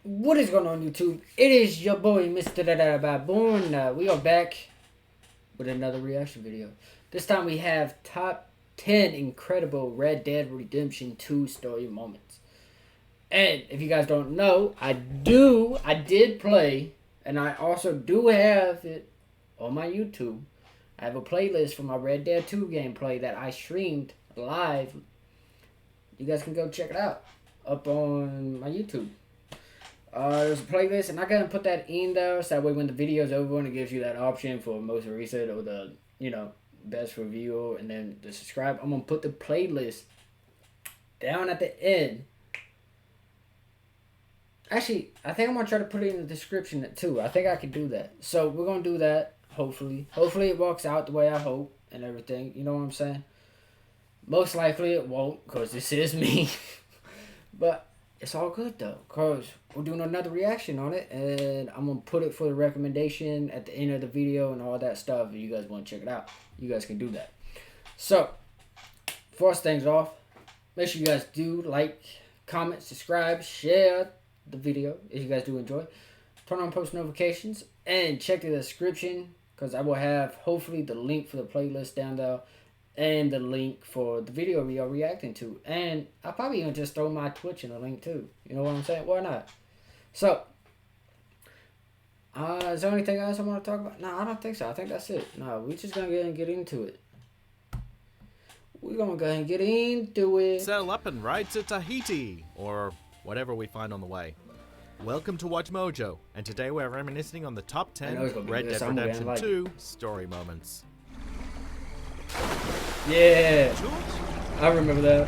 What is going on, YouTube? It is your boy, MrBaboon. We are back with another reaction video. This time we have top 10 incredible Red Dead Redemption 2 story moments. And if you guys don't know, I did play, and I also do have it on my YouTube. I have a playlist for my Red Dead 2 gameplay that I streamed live. You guys can go check it out up on my YouTube. There's a playlist, and I gotta put that in there so that way when the video's over and it gives you that option for most recent or the, best review and then the subscribe. I'm gonna put the playlist down at the end. Actually, I think I'm gonna try to put it in the description too. I think I can do that. So we're gonna do that, hopefully. Hopefully it works out the way I hope and everything. You know what I'm saying? Most likely it won't, because this is me. But it's all good though, because we're doing another reaction on it, and I'm going to put it for the recommendation at the end of the video and all that stuff. If you guys want to check it out, you guys can do that. So, first things off, make sure you guys do like, comment, subscribe, share the video if you guys do enjoy. Turn on post notifications, and check the description, because I will have, hopefully, the link for the playlist down there, and the link for the video we are reacting to. And I'll probably even just throw my Twitch in the link too. You know what I'm saying? Why not? So, is there anything else I want to talk about? No, I don't think so. I think that's it. No, we're just going to go ahead and get into it. We're going to go ahead and get into it. Sail up and ride to Tahiti, or whatever we find on the way. Welcome to Watch Mojo, and today we're reminiscing on the top 10 Red Dead Redemption 2 story moments. Yeah, I remember that.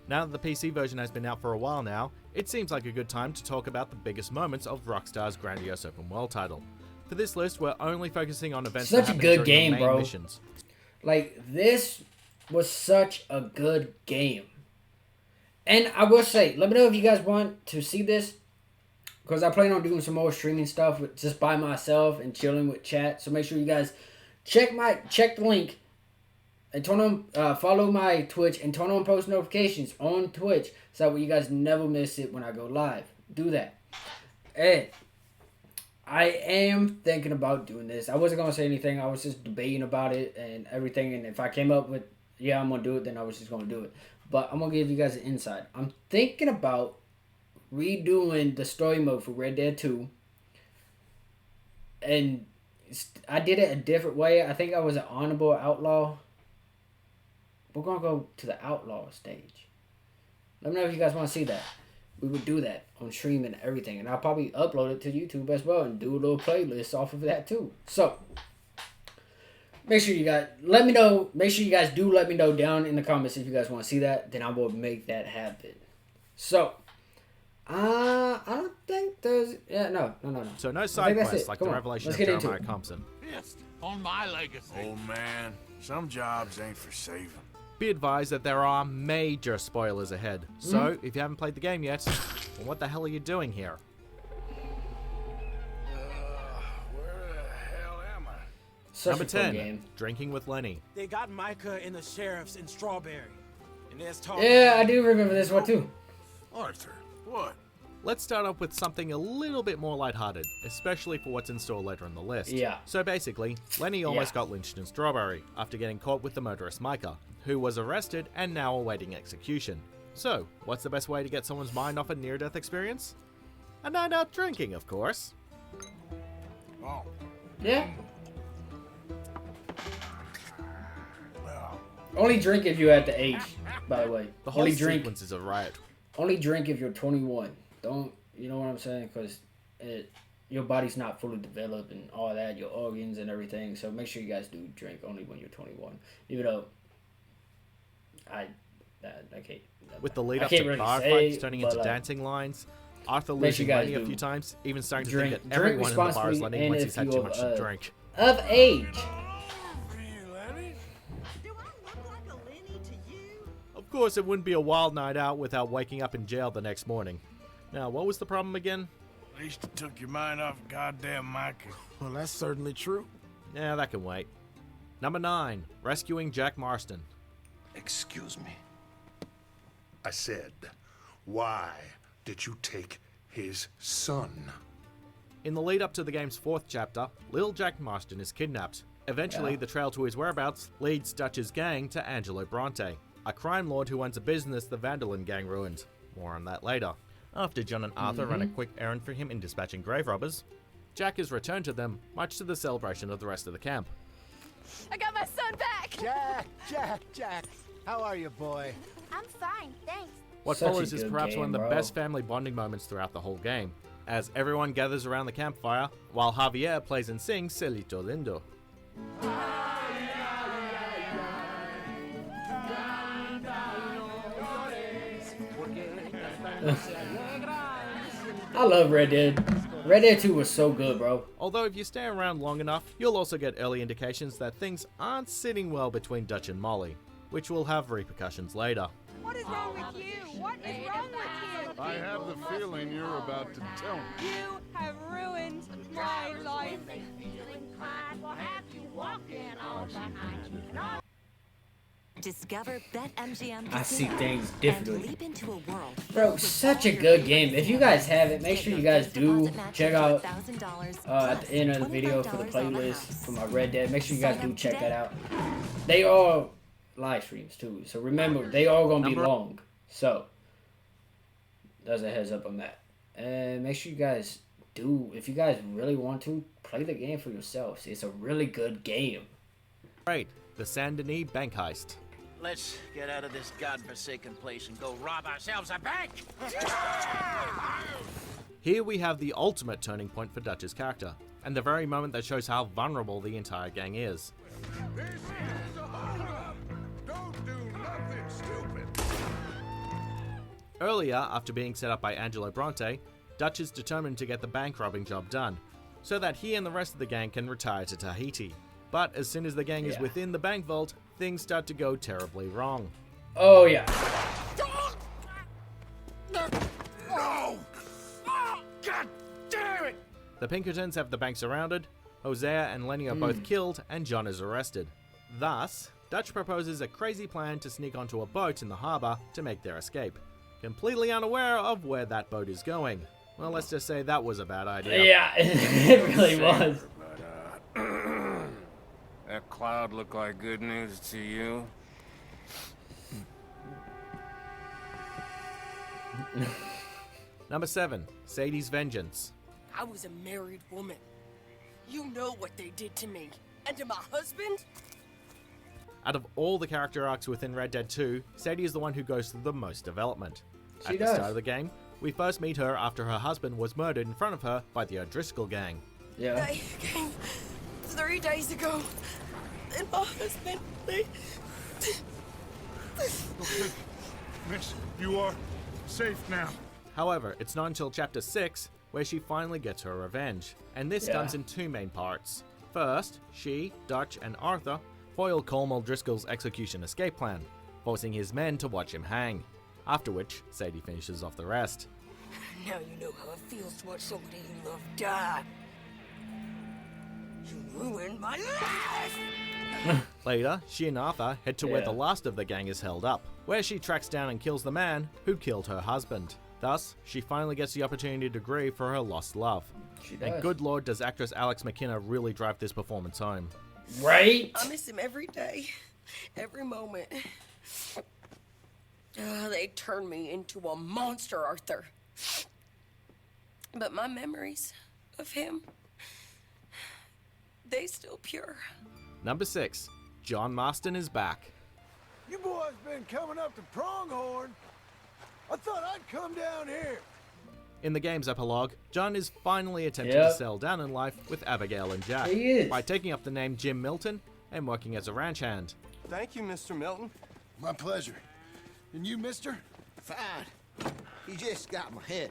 Now that the PC version has been out for a while now, it seems like a good time to talk about the biggest moments of Rockstar's grandiose open world title. For this list, we're only focusing on events that happen during the main missions. Like, this was such a good game. And I will say, let me know if you guys want to see this, because I plan on doing some more streaming stuff with, just by myself and chilling with chat. So make sure you guys check the link. And turn on, follow my Twitch and turn on post notifications on Twitch so that you guys never miss it when I go live. Do that. And I am thinking about doing this. I wasn't going to say anything. I was just debating about it and everything. And if I came up with, yeah, I'm going to do it, then I was just going to do it. But I'm going to give you guys an insight. I'm thinking about redoing the story mode for Red Dead 2. And I did it a different way. I think I was an honorable outlaw. We're going to go to the outlaw stage. Let me know if you guys want to see that. We would do that on stream and everything. And I'll probably upload it to YouTube as well and do a little playlist off of that too. So, make sure you guys let me know. Make sure you guys do let me know down in the comments if you guys want to see that. Then I will make that happen. So, I don't think there's... Yeah, no. So no side quests like the revelation of Jeremiah Compson. Pissed on my legacy. Oh man, some jobs ain't for saving. Be advised that there are major spoilers ahead. So, if you haven't played the game yet, well, what the hell are you doing here? Where the hell am I? Such Number a fun 10, game. Drinking with Lenny. They got Micah and the sheriffs in Strawberry. And there's talk. Yeah, I do remember this one too. Arthur, what? Let's start off with something a little bit more lighthearted, especially for what's in store later in the list. Yeah. So basically, Lenny almost got lynched in Strawberry after getting caught with the murderous Micah, who was arrested and now awaiting execution. So, what's the best way to get someone's mind off a near-death experience? A night out drinking, of course. Oh, Yeah. well, Only drink if you're at the age, by the way. The whole Only drink. sequence is a riot. Only drink if you're 21. Don't, you know what I'm saying? Because your body's not fully developed and all that, your organs and everything. So make sure you guys do drink only when you're 21. Even though I can't. With the lead up can't to really bar say, fights turning but, into dancing lines, Arthur make sure losing you guys Lenny a do few times, even starting to drink- think that drink everyone in the bar is responsibly, Lenny and once if he's had you too are, much to drink. Of age. hey, Lenny. Do I look like a Lenny to you? Of course, it wouldn't be a wild night out without waking up in jail the next morning. Now, what was the problem again? At least it took your mind off goddamn Micah. Well, that's certainly true. Yeah, that can wait. Number 9, rescuing Jack Marston. Excuse me. I said, why did you take his son. In the lead up to the game's 4th chapter, Lil Jack Marston is kidnapped. Eventually, the trail to his whereabouts leads Dutch's gang to Angelo Bronte, a crime lord who owns a business the Vandalin gang ruined. More on that later. After John and Arthur run a quick errand for him in dispatching grave robbers, Jack is returned to them, much to the celebration of the rest of the camp. I got my son back! Jack. How are you, boy? I'm fine, thanks. What Such a follows is good perhaps game, one of the bro. best family bonding moments throughout the whole game, as everyone gathers around the campfire while Javier plays and sings Celito Lindo. I love Red Dead. Red Dead 2 was so good, bro. Although if you stay around long enough, you'll also get early indications that things aren't sitting well between Dutch and Molly, which will have repercussions later. What is wrong with you? What is wrong with you? I have the feeling you're about to tell me. You have ruined my life. Discover BetMGM I see Casino things and differently. leap into a world Bro, with such a all your good favorite game. If you guys have it, make sure you guys do check out at the end of the video for the playlist for my Red Dead. Make sure you guys do check that out. They are live streams too, so remember they are gonna be long. So there's a heads up on that. And make sure you guys do, if you guys really want to, play the game for yourselves. It's a really good game. Right, the Saint Denis bank heist. Let's get out of this godforsaken place and go rob ourselves a bank. Here we have the ultimate turning point for Dutch's character, and the very moment that shows how vulnerable the entire gang is. This is a hold-up. Don't do nothing stupid. Earlier, after being set up by Angelo Bronte, Dutch is determined to get the bank robbing job done, so that he and the rest of the gang can retire to Tahiti. But as soon as the gang is within the bank vault, things start to go terribly wrong. Oh yeah. No! Oh, God damn it! The Pinkertons have the bank surrounded, Hosea and Lenny are both killed, and John is arrested. Thus, Dutch proposes a crazy plan to sneak onto a boat in the harbour to make their escape, completely unaware of where that boat is going. Well, let's just say that was a bad idea. Yeah, it really was. But, that cloud look like good news to you? Number 7, Sadie's Vengeance. I was a married woman. You know what they did to me. And to my husband? Out of all the character arcs within Red Dead 2, Sadie is the one who goes through the most development. She At the does. start of the game, we first meet her after her husband was murdered in front of her by the O'Driscoll gang. Yeah. They came 3 days ago. And my husband, they... Miss, you are safe now. However, it's not until chapter 6 where she finally gets her revenge, and this comes in 2 main parts. First, she, Dutch, and Arthur foil Colm O'Driscoll's execution escape plan, forcing his men to watch him hang, after which Sadie finishes off the rest. Now you know how it feels to watch somebody you love die. You ruined my life! Later, she and Arthur head to where the last of the gang is held up, where she tracks down and kills the man who killed her husband. Thus, she finally gets the opportunity to grieve for her lost love. She does. And good lord, does actress Alex McKenna really drive this performance home. Right? I miss him every day, every moment. They turned me into a monster, Arthur. But my memories of him, they still pure. Number 6, John Marston is back. You boys been coming up to Pronghorn. I thought I'd come down here. In the game's epilogue, John is finally attempting to settle down in life with Abigail and Jack He is. by taking up the name Jim Milton and working as a ranch hand. Thank you, Mr. Milton. My pleasure. And you, mister? Fine. You just got my head.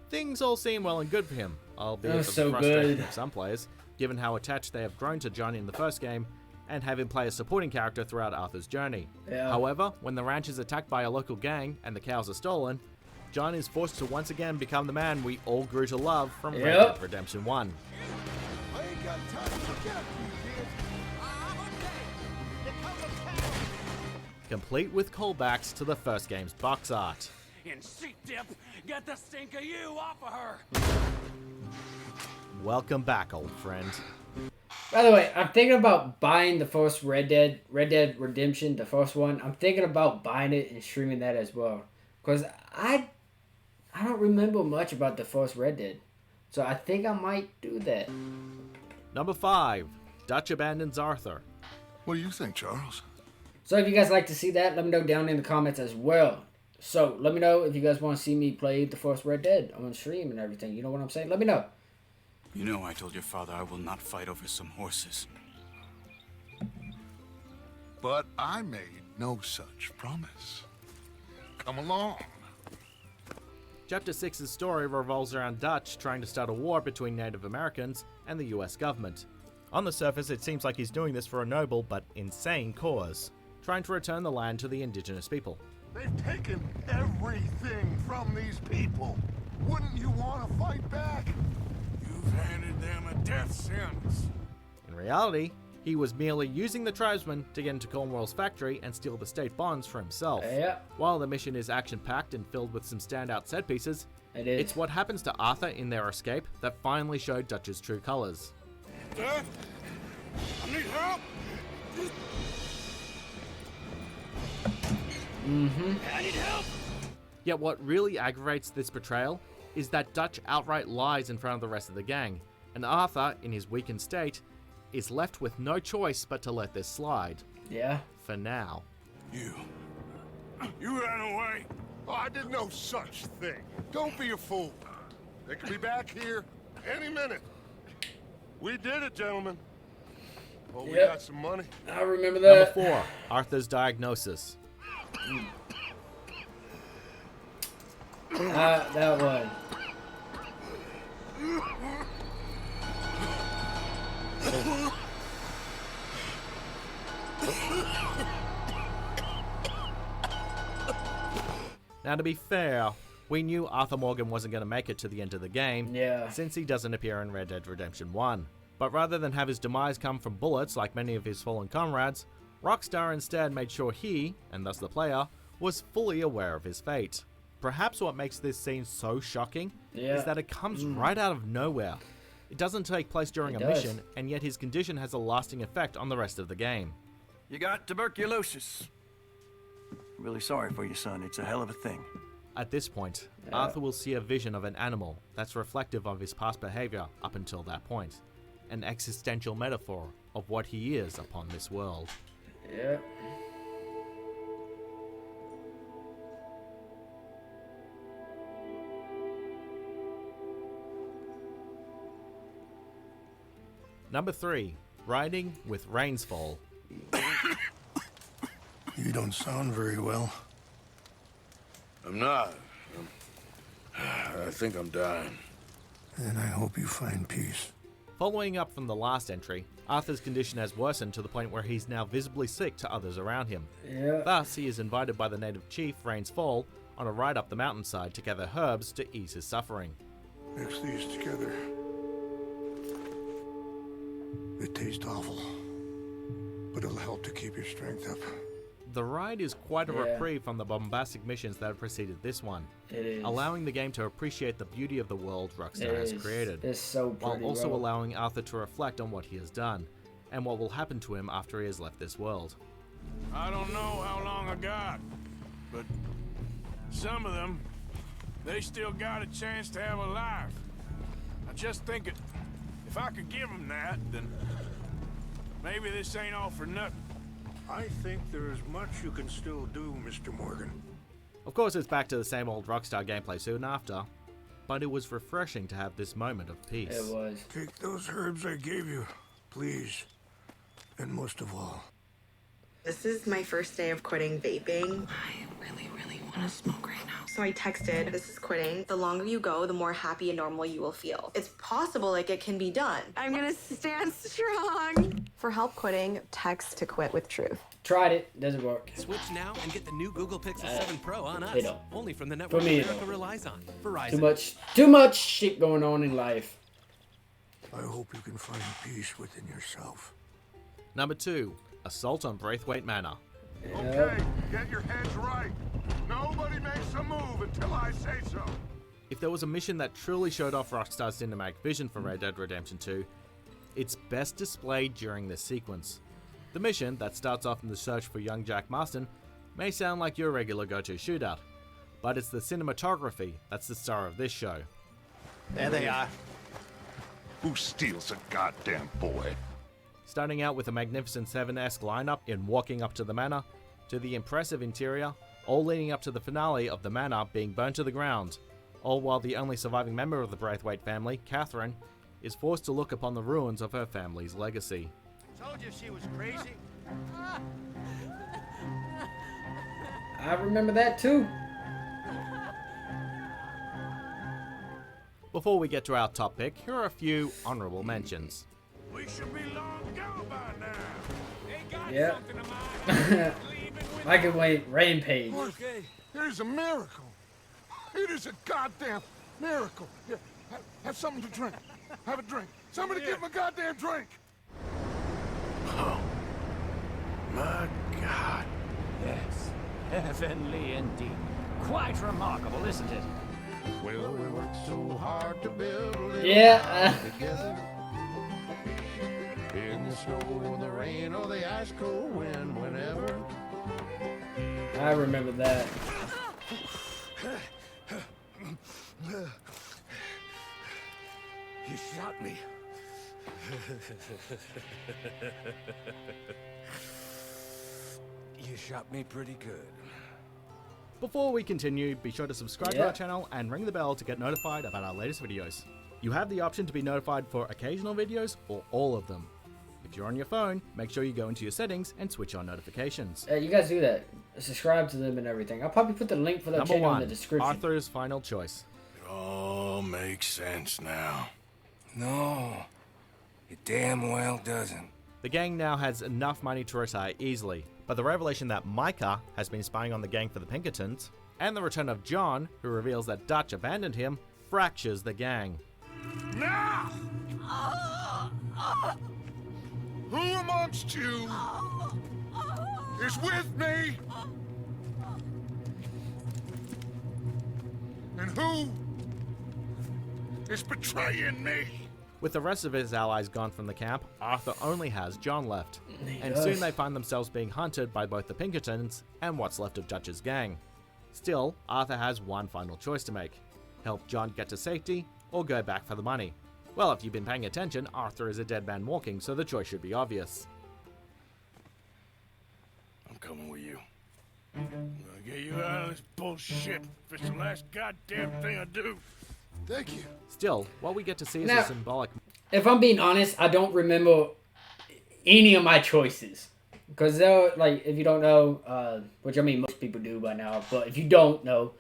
Things all seem well and good for him, albeit Oh, of the so frustration good. of some players, given how attached they have grown to John in the first game, and have him play a supporting character throughout Arthur's journey. Yeah. However, when the ranch is attacked by a local gang and the cows are stolen, John is forced to once again become the man we all grew to love from Red Dead Redemption 1. I ain't got time to forget you, kid. Complete with callbacks to the first game's box art. And sheep dip, get the stink of you off of her. Welcome back, old friend. By the way, I'm thinking about buying the first Red Dead Redemption, the first one. I'm thinking about buying it and streaming that as well. Because I don't remember much about the first Red Dead. So I think I might do that. Number 5. Dutch abandons Arthur. What do you think, Charles? So if you guys like to see that, let me know down in the comments as well. So let me know if you guys want to see me play the first Red Dead on stream and everything. You know what I'm saying? Let me know. You know I told your father I will not fight over some horses. But I made no such promise. Come along. Chapter 6's story revolves around Dutch trying to start a war between Native Americans and the US government. On the surface, it seems like he's doing this for a noble but insane cause, trying to return the land to the indigenous people. They've taken everything from these people. Wouldn't you want to fight back? You've handed them a death sentence. In reality, he was merely using the tribesmen to get into Cornwall's factory and steal the state bonds for himself. Yeah. While the mission is action-packed and filled with some standout set pieces, It's what happens to Arthur in their escape that finally showed Dutch's true colors. Dad? I need help! I need help. Yet what really aggravates this betrayal is that Dutch outright lies in front of the rest of the gang, and Arthur, in his weakened state, is left with no choice but to let this slide. Yeah. For now. You ran away. Oh, I did no such thing. Don't be a fool. They could be back here any minute. We did it, gentlemen. Oh, we got some money. I remember that. Number 4. Arthur's diagnosis. That one. Now, to be fair, we knew Arthur Morgan wasn't going to make it to the end of the game, since he doesn't appear in Red Dead Redemption 1. But rather than have his demise come from bullets like many of his fallen comrades, Rockstar instead made sure he, and thus the player, was fully aware of his fate. Perhaps what makes this scene so shocking is that it comes right out of nowhere. It doesn't take place during a mission, and yet his condition has a lasting effect on the rest of the game. You got tuberculosis. Really sorry for you, son. It's a hell of a thing. At this point, Arthur will see a vision of an animal that's reflective of his past behavior up until that point. An existential metaphor of what he is upon this world. Yeah. Number 3. Riding with Rains Fall. You don't sound very well. I'm not. I think I'm dying. And I hope you find peace. Following up from the last entry, Arthur's condition has worsened to the point where he's now visibly sick to others around him. Thus, he is invited by the native chief, Rains Fall, on a ride up the mountainside to gather herbs to ease his suffering. Mix these together. It tastes awful, but it'll help to keep your strength up. The ride is quite a reprieve from the bombastic missions that have preceded this one, allowing the game to appreciate the beauty of the world Rockstar has created, It's so pretty, while also allowing Arthur to reflect on what he has done, and what will happen to him after he has left this world. I don't know how long I got, but some of them, they still got a chance to have a life. I just think if I could give them that, then maybe this ain't all for nothing. I think there is much you can still do, Mr. Morgan. Of course, it's back to the same old Rockstar gameplay soon after, but it was refreshing to have this moment of peace. It was. Take those herbs I gave you, please. And most of all. This is my first day of quitting vaping. I really want to smoke right now. So I texted, this is quitting. The longer you go, the more happy and normal you will feel. It's possible, like it can be done. I'm gonna stand strong. For help quitting, text to quit with truth. Tried it, doesn't work. Switch now and get the new Google Pixel 7 Pro on us. Only from the network For me, America relies on. Verizon. Too much shit going on in life. I hope you can find peace within yourself. Number 2. Assault on Braithwaite Manor. Okay, get your heads right. Nobody makes a move until I say so. If there was a mission that truly showed off Rockstar's cinematic vision for Red Dead Redemption 2, it's best displayed during this sequence. The mission, that starts off in the search for young Jack Marston, may sound like your regular go-to shootout, but it's the cinematography that's the star of this show. There they are. Who steals a goddamn boy? Starting out with a Magnificent Seven-esque lineup in Walking Up to the Manor, to the impressive interior, all leading up to the finale of the manor being burnt to the ground, all while the only surviving member of the Braithwaite family, Catherine, is forced to look upon the ruins of her family's legacy. Told you she was crazy. I remember that too. Before we get to our top pick, here are a few honorable mentions. We should be long gone by now. They got Yep. something of mine. Microwave Rampage. Okay, it is a miracle. It is a goddamn miracle. Here, have something to drink. Have a drink. Somebody give him a goddamn drink. Oh, my God. Yes, heavenly indeed. Quite remarkable, isn't it? Well, we worked so hard to build a little Yeah. together. In the snow, the rain, or the ice cold wind, whenever. I remember that. You shot me. You shot me pretty good. Before we continue, be sure to subscribe to our channel and ring the bell to get notified about our latest videos. You have the option to be notified for occasional videos or all of them. If you're on your phone, make sure you go into your settings and switch on notifications. You guys do that. Subscribe to them and everything. I'll probably put the link for that Number channel one, in the description. Arthur's final choice. It all makes sense now. No, it damn well doesn't. The gang now has enough money to retire easily, but the revelation that Micah has been spying on the gang for the Pinkertons, and the return of John, who reveals that Dutch abandoned him, fractures the gang. Now! Who amongst you is with me? And who is betraying me? With the rest of his allies gone from the camp, Arthur only has John left, and does. soon they find themselves being hunted by both the Pinkertons and what's left of Dutch's gang. Still, Arthur has one final choice to make: help John get to safety, or go back for the money. Well, if you've been paying attention, Arthur is a dead man walking, so the choice should be obvious. I'm coming with you. I'm gonna get you out of this bullshit if it's the last goddamn thing I do. Thank you. Still, what we get to see is Now, a symbolic... If I'm being honest, I don't remember any of my choices. Because, like, if you don't know, which I mean most people do by now, but if you don't know,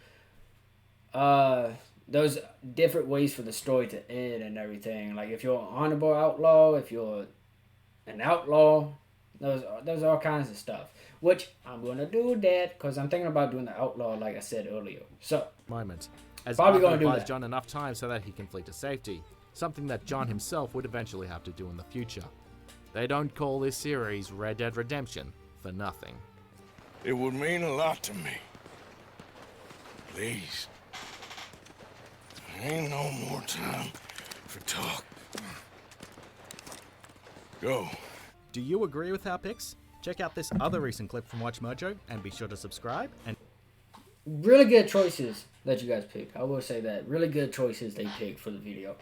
there's different ways for the story to end and everything. Like, if you're an honorable outlaw, if you're an outlaw, there's all kinds of stuff. Which, I'm going to do that, because I'm thinking about doing the outlaw, like I said earlier. So, moment, as probably Arthur gonna do buys that. John enough time so that he can flee to safety, something that John himself would eventually have to do in the future. They don't call this series Red Dead Redemption for nothing. It would mean a lot to me. Please. There ain't no more time for talk. Go. Do you agree with our picks? Check out this other recent clip from Watch Mojo and be sure to subscribe. And really good choices that you guys picked. I will say that. Really good choices they picked for the video.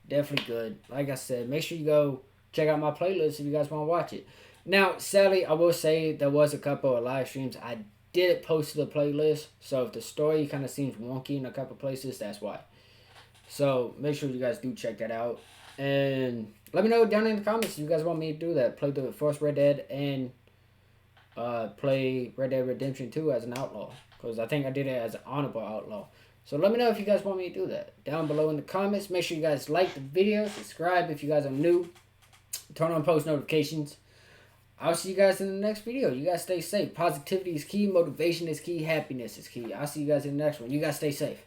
Definitely good. Like I said, make sure you go check out my playlist if you guys want to watch it. Now, sadly, I will say there was a couple of live streams I did post to the playlist. So if the story kind of seems wonky in a couple places, that's why. So make sure you guys do check that out. And let me know down in the comments if you guys want me to do that. Play the first Red Dead and play Red Dead Redemption 2 as an outlaw. Because I think I did it as an honorable outlaw. So let me know if you guys want me to do that. Down below in the comments. Make sure you guys like the video. Subscribe if you guys are new. Turn on post notifications. I'll see you guys in the next video. You guys stay safe. Positivity is key. Motivation is key. Happiness is key. I'll see you guys in the next one. You guys stay safe.